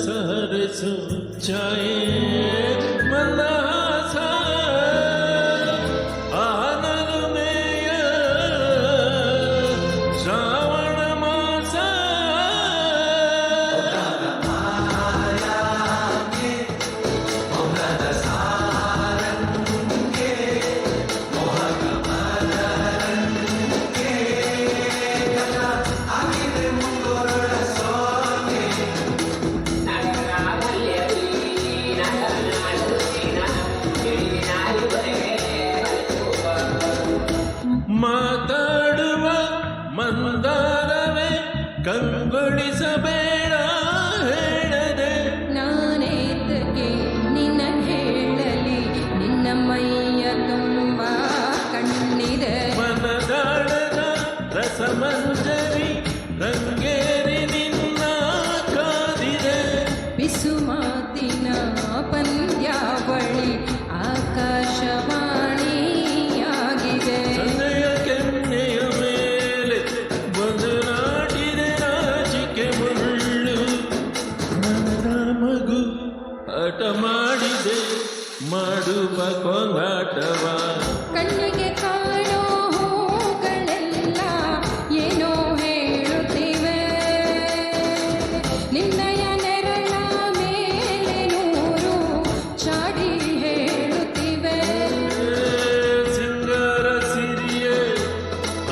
सहरसो छाये मंदहास आनंदमेय श्रावण मास ಮಾತಾಡುವ ಮಂದಾರವೇ ಕಂಗೊಳಿಸಬೇಡ ಹೇಳದೆ ನಾನೇತಕ್ಕೆ ನಿನ್ನ ಹೇಳಲಿ ನಿನ್ನ ಮೈಯ ತುಂಬ ಕಣ್ಣಿದೆ ಮನದಾಳದ ರಸಮಂಜರಿ ರಂಗೇರಿ ನಿನ್ನ ಕಾದಿದೆ ಬಿಸು ಮಾತಿನ ಪಂದ್ಯಾವಳಿ ಆಕಾಶವಾಣಿಯಾಗಿದೆ ಸಂಜೆಯ ಕೆನ್ನೆಯ ಮೇಲೆ ಬದಲಾಡಿದೆ ರಾಜಿಕೆ ಮುಳ್ಳು ಮನದ ಮಗು ಹಠ ಮಾಡಿದೆ ಮಾಡುವ ಕೊಂಗಾಟವ ಕಣ್ಣಿಗೆ ಕಾಣೋ ಹೂಗಳೆಲ್ಲ ಏನೋ ಹೇಳುತ್ತಿವೆ ನಿನ್ನಯ ನೆರಳ ಮೇಲೆ ನೂರು ಚಾಡಿ ಹೇಳುತ್ತಿವೆ ಸಿಂಗಾರ ಸಿರಿಯೇ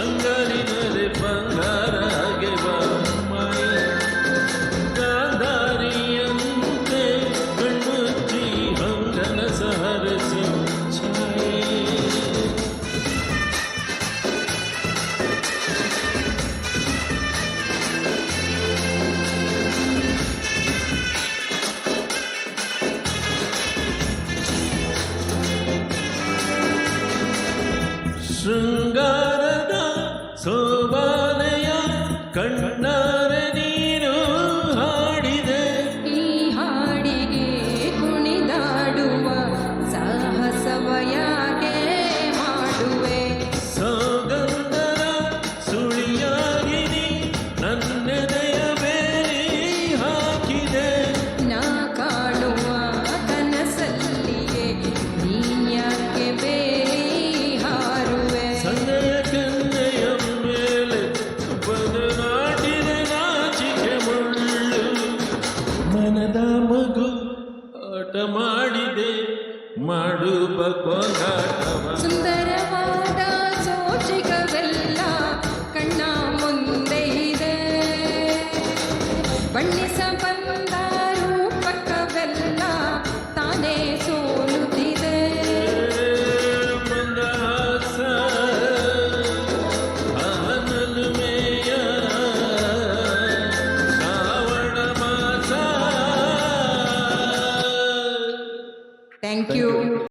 ಅಂಗಲಿನಲ್ಲಿ ಬಂಗಾರ ಮಾಯ ಗಾಂಧಾರಿಯಂತೆ ಕಣ್ಣುಚ್ಚಿ ಹಂಗನ ಸಹರಸಿ ಛಾಯೆ ಶೃಂಗಾರದ ಸೋಬಾನೆಯ ಕಣ್ಣ